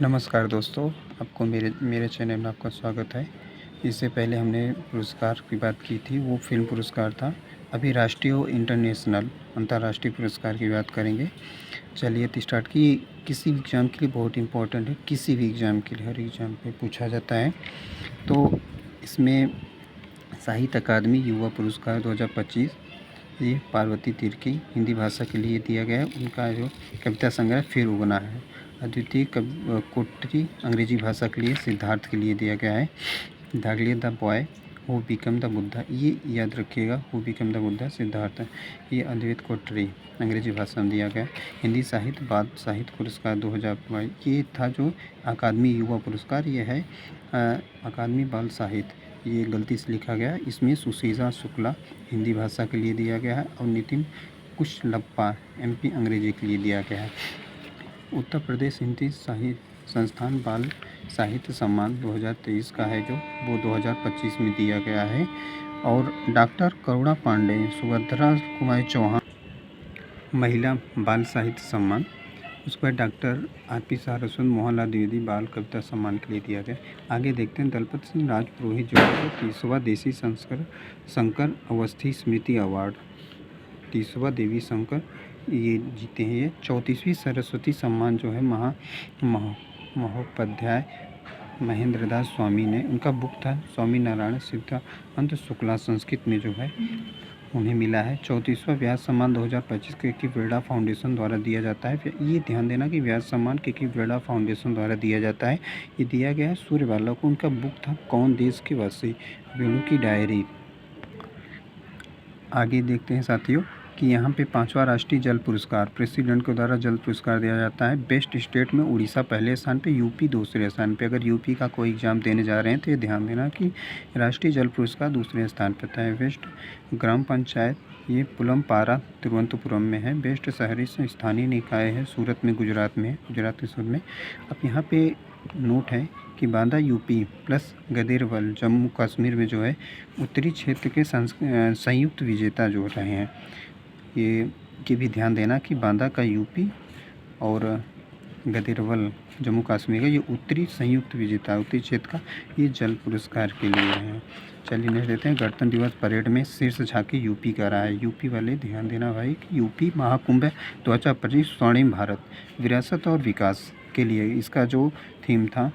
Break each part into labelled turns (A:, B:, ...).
A: नमस्कार दोस्तों, आपको मेरे मेरे चैनल में आपका स्वागत है। इससे पहले हमने पुरस्कार की बात की थी, वो फ़िल्म पुरस्कार था। अभी राष्ट्रीय और इंटरनेशनल अंतर्राष्ट्रीय पुरस्कार की बात करेंगे। चलिए तो स्टार्ट की। किसी भी एग्ज़ाम के लिए बहुत इम्पोर्टेंट है, किसी भी एग्ज़ाम के लिए, हर एग्ज़ाम पे पूछा जाता है। तो इसमें साहित्य अकादमी युवा पुरस्कार 2025 ये पार्वती तिर्की हिंदी भाषा के लिए दिया गया है। उनका जो कविता संग्रह फिर उगना है। अद्वितीय कोटरी अंग्रेजी भाषा के लिए सिद्धार्थ के लिए दिया गया है। दागलिए the boy who become the Buddha, ये याद रखिएगा, who become the Buddha Siddhartha. ये अद्वैत कोटरी अंग्रेजी भाषा में दिया गया। हिंदी साहित्य बाल साहित्य पुरस्कार 2022 ये था जो अकादमी युवा पुरस्कार, ये है अकादमी बाल साहित्य। ये गलती से लिखा गया। इसमें सुशीला शुक्ला हिंदी भाषा के लिए दिया गया है और नितिन कुशलप्पा MP अंग्रेजी के लिए दिया गया है। उत्तर प्रदेश हिंदी साहित्य संस्थान बाल साहित्य सम्मान 2023 का है, जो वो 2025 में दिया गया है। और डॉक्टर करुणा पांडे सुभद्रा कुमारी चौहान महिला बाल साहित्य सम्मान। उसके बाद डॉक्टर RP सारस्वत मोहनलाल द्विवेदी बाल कविता सम्मान के लिए दिया गया। आगे देखते हैं। दलपत सिंह राजपुरोहित जो है 30वां देसी शंकर अवस्थी स्मृति अवार्ड, 30वां देवी शंकर ये जीते हैं। ये 34वीं सरस्वती सम्मान जो है महोपाध्याय महेंद्र दास स्वामी ने, उनका बुक था स्वामी नारायण सिद्धांत शुक्ला संस्कृत में जो है उन्हें मिला है। 34वां व्यास सम्मान 2025 के बेड़ा फाउंडेशन द्वारा दिया जाता है। ये ध्यान देना कि व्यास सम्मान के बेड़ा फाउंडेशन द्वारा दिया जाता है। ये दिया गया है सूर्यबाला को। उनका बुक था कौन देश के वासी, वेणु की डायरी। आगे देखते हैं साथियों कि यहाँ पे 5वां राष्ट्रीय जल पुरस्कार प्रेसिडेंट के द्वारा जल पुरस्कार दिया जाता है। बेस्ट स्टेट में उड़ीसा पहले स्थान पे, यूपी दूसरे स्थान पे। अगर यूपी का कोई एग्जाम देने जा रहे हैं तो ये ध्यान देना कि राष्ट्रीय जल पुरस्कार दूसरे स्थान पर था। बेस्ट ग्राम पंचायत ये पुलमपारा तिरुवनंतपुरम में है। बेस्ट शहरी स्थानीय निकाय है सूरत में, गुजरात में, गुजरात के सूरत में। अब यहाँ पे नोट है कि बांदा यूपी प्लस गदेरवल जम्मू कश्मीर में जो है उत्तरी क्षेत्र के संयुक्त विजेता जो रहे हैं। ये भी ध्यान देना कि बांदा का यूपी और गदेरवल जम्मू कश्मीर का ये उत्तरी संयुक्त विजेता उत्तरी क्षेत्र का ये जल पुरस्कार के लिए है। चलिए नेक्स्ट देते हैं। गणतंत्र दिवस परेड में शीर्ष झांकी यूपी का रहा है। यूपी वाले ध्यान देना भाई कि यूपी महाकुंभ 2025 स्वर्णिम भारत विरासत और विकास के लिए इसका जो थीम था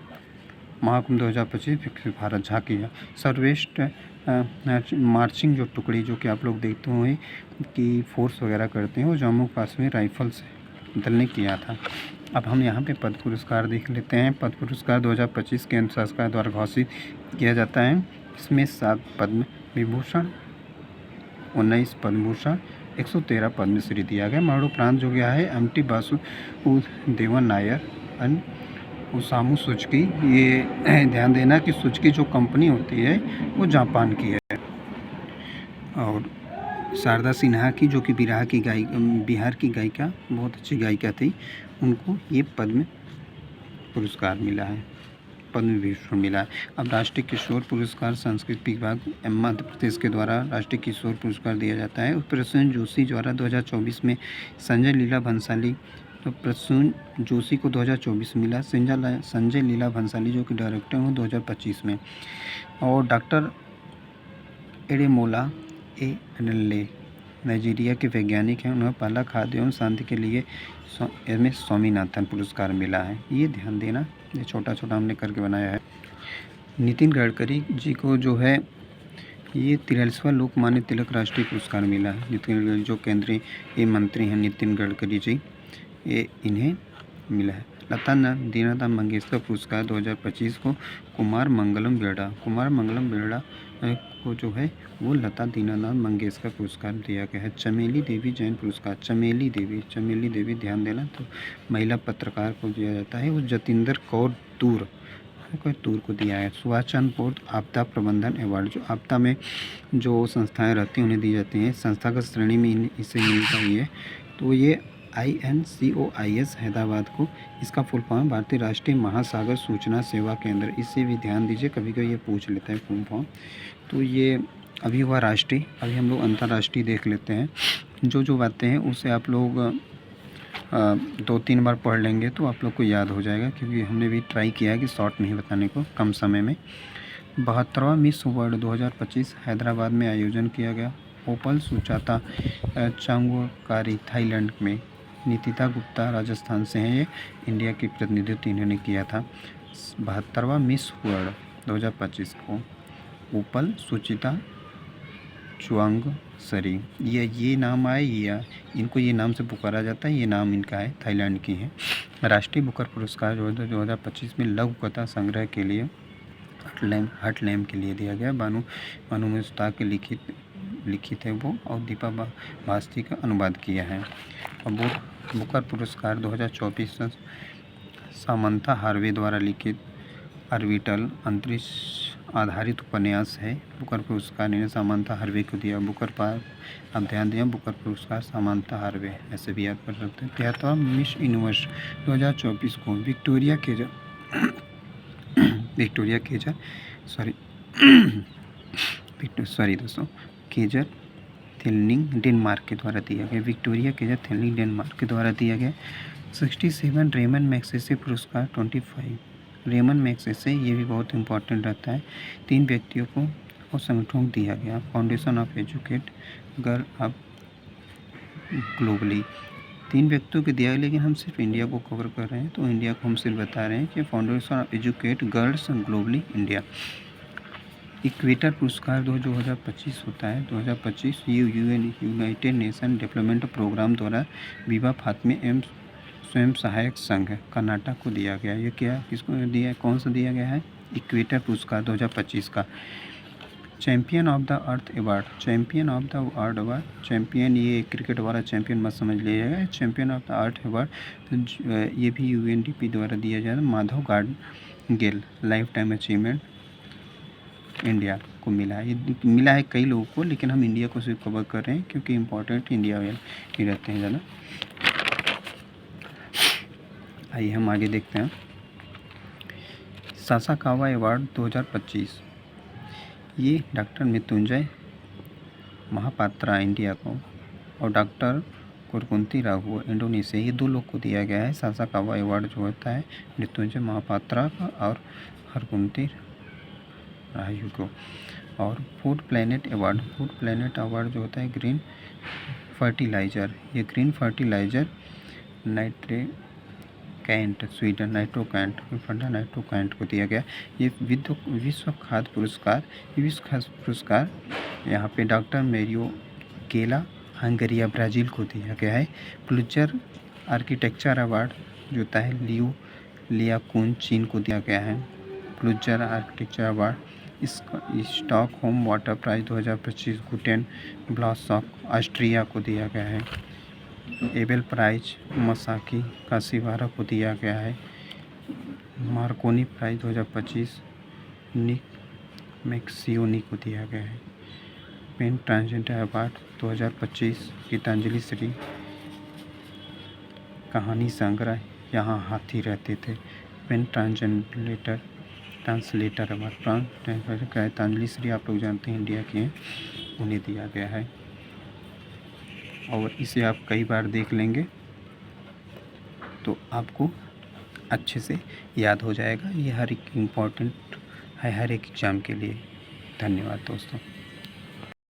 A: महाकुंभ 2025 विकसित भारत झांकी। सर्वश्रेष्ठ मार्चिंग जो टुकड़ी जो कि आप लोग देखते हुए कि फोर्स वगैरह करते हैं, वो जम्मू कश्मीर राइफल्स दल ने किया था। अब हम यहाँ पे पद्म पुरस्कार देख लेते हैं। पद्म पुरस्कार 2025 केंद्र सरकार द्वारा घोषित किया जाता है। इसमें 7 पद्म विभूषण, 19 पद्म भूषण, 113 पद्मश्री दिया गया। मरणोपरांत जो गया है MT Vasudevan Nair Osamu Suzuki. ये ध्यान देना कि सुजुकी जो कंपनी होती है वो जापान की है। और शारदा सिन्हा की जो कि बिहार की गायिका, बहुत अच्छी गायिका थी, उनको ये पद्म पुरस्कार मिला है, पद्म विभूषण मिला है। अब राष्ट्रीय किशोर पुरस्कार संस्कृत विभाग मध्य प्रदेश के द्वारा राष्ट्रीय किशोर पुरस्कार दिया जाता है। प्रसून जोशी द्वारा 2024 में संजय लीला भंसाली, तो प्रसून जोशी को 2024 मिला। संजय लीला भंसाली जो कि डायरेक्टर हैं 2025 में। और डॉक्टर एडेमोला एडेनले नाइजीरिया के वैज्ञानिक हैं, उन्हें पहला खाद्य एवं शांति के लिए MS स्वामीनाथन पुरस्कार मिला है। ये ध्यान देना, ये छोटा छोटा हमने करके बनाया है। नितिन गडकरी जी को जो है ये 43वां लोकमान्य तिलक राष्ट्रीय पुरस्कार मिला है। नितिन गडकरी जो केंद्रीय मंत्री हैं, नितिन गडकरी जी, ये इन्हें मिला है। लता दीननाथ मंगेशकर पुरस्कार 2025 को कुमार मंगलम बेड़ा को जो है वो लता दीननाथ मंगेशकर पुरस्कार दिया गया है। चमेली देवी जैन पुरस्कार, चमेली देवी ध्यान देना, तो महिला पत्रकार को दिया जाता है। वो जतिंदर कौर तूर को दिया है। सुभाष चंद्र बोस आपदा प्रबंधन अवार्ड, जो आपदा में जो संस्थाएं रहती हैं उन्हें दी जाती हैं। संस्थागत श्रेणी में इसे मिलता ही है। तो ये INCOIS हैदराबाद को, इसका फुल फॉर्म भारतीय राष्ट्रीय महासागर सूचना सेवा केंद्र। इससे भी ध्यान दीजिए, कभी कभी ये पूछ लेता है फुल फॉर्म। तो ये अभी हुआ राष्ट्रीय। अभी हम लोग अंतर्राष्ट्रीय देख लेते हैं। जो बातें हैं उसे आप लोग 2-3 बार पढ़ लेंगे तो आप लोग को याद हो जाएगा, क्योंकि हमने भी ट्राई किया है कि शॉर्ट में ही बताने को कम समय में। 72वां मिस वर्ल्ड 2025 हैदराबाद में आयोजन किया गया। ओपल सुचाता चांगोकारी थाईलैंड में। नितिता गुप्ता राजस्थान से हैं, ये इंडिया की प्रतिनिधित्व इन्होंने किया था। 72वां मिस वर्ल्ड 2025 को ओपल सुचिता चुआंग सरी, ये नाम आए, या इनको ये नाम से पुकारा जाता है, ये नाम इनका है, थाईलैंड की है। राष्ट्रीय बुकर पुरस्कार 2025 में लघु कथा संग्रह के लिए हटलैम के लिए दिया गया। बानू मुश्ताक के लिखित है वो, और दीपा भास्ती का अनुवाद किया है। और बुकर पुरस्कार 2024 सामंथा हार्वे द्वारा लिखित ऑर्बिटल अंतरिक्ष आधारित उपन्यास है। बुकर पुरस्कार इन्हें सामंथा हार्वे को दिया। बुकर पार आप ध्यान दिया, बुकर पुरस्कार सामंथा हार्वे, ऐसे भी याद कर सकते हैं। 73वां मिस यूनिवर्स 2024 को विक्टोरिया केजर थेल्निंग डेनमार्क के द्वारा दिया गया। विक्टोरिया केजर थेल्निंग डेनमार्क के द्वारा दिया गया। 67 रेमन मैग्सेसे पुरस्कार 25 रेमन मैग्सेसे, ये भी बहुत इंपॉर्टेंट रहता है। 3 व्यक्तियों को और संगठनों को दिया गया। Foundation of educate girl of globally, 3 व्यक्तियों को दिया, लेकिन हम सिर्फ इंडिया को कवर कर रहे हैं, तो इंडिया को हम सिर्फ बता रहे हैं कि foundation of educate girls globally India. Equator पुरस्कार 2025 होता है। 2025 यूनाइटेड नेशन डेवलपमेंट प्रोग्राम द्वारा विभा फातिमा एवं स्वयं सहायक संघ कर्नाटक को दिया गया। ये क्या, किसको दिया, कौन सा दिया गया है? इक्वेटर पुरस्कार 2025 का। Champion of the earth award, champion of the earth award, champion ये क्रिकेट वाला चैम्पियन मत समझ लीजिएगा। Champion of the earth award तो ये भी यूएनडीपी द्वारा दिया जाता है। Madhav Gadgil life time achievement India को मिला है। ये मिला है कई लोगों को, लेकिन हम इंडिया को सिर्फ कवर कर रहे हैं क्योंकि इम्पोर्टेंट इंडिया ही रहते हैं ज़्यादा। आइए हम आगे देखते हैं। सासाकावा अवार्ड 2025, ये डॉक्टर मृत्युंजय महापात्रा इंडिया को और डॉक्टर कुरकुंती राघु इंडोनेशिया, ये 2 लोग को दिया गया है। सासाकावा अवार्ड जो होता है मृत्युंजय महापात्रा का और हरकुंती राघु को। और फूड प्लैनेट अवार्ड जो होता है ग्रीन फर्टिलाइज़र, ये ग्रीन फर्टिलाइज़र नाइट्रोकैंट स्वीडन नाइट्रोकैंट को दिया गया। ये विश्व खाद्य पुरस्कार यहाँ पे डॉक्टर मैरियो केला हंगरिया ब्राज़ील को दिया गया है। पुलित्ज़र आर्किटेक्चर अवार्ड जो होता है लियाकुन चीन को दिया गया है। Pulitzer architecture award Stockholm water prize 2025 गुटेन ब्लॉसॉक ऑस्ट्रिया को दिया गया है। एबेल प्राइज मसाकी काशीवारा को दिया गया है। मार्कोनी प्राइज 2025 निक मैक्सियोनी को दिया गया है। PEN transgender award 2025 Geetanjali Shree कहानी संग्रह यहाँ हाथी रहते थे। PEN translator award Geetanjali Shree आप लोग जानते हैं इंडिया के हैं, उन्हें दिया गया है। और इसे आप कई बार देख लेंगे तो आपको अच्छे से याद हो जाएगा। ये हर एक इम्पॉर्टेंट है हर एक एग्ज़ाम के लिए। धन्यवाद दोस्तों।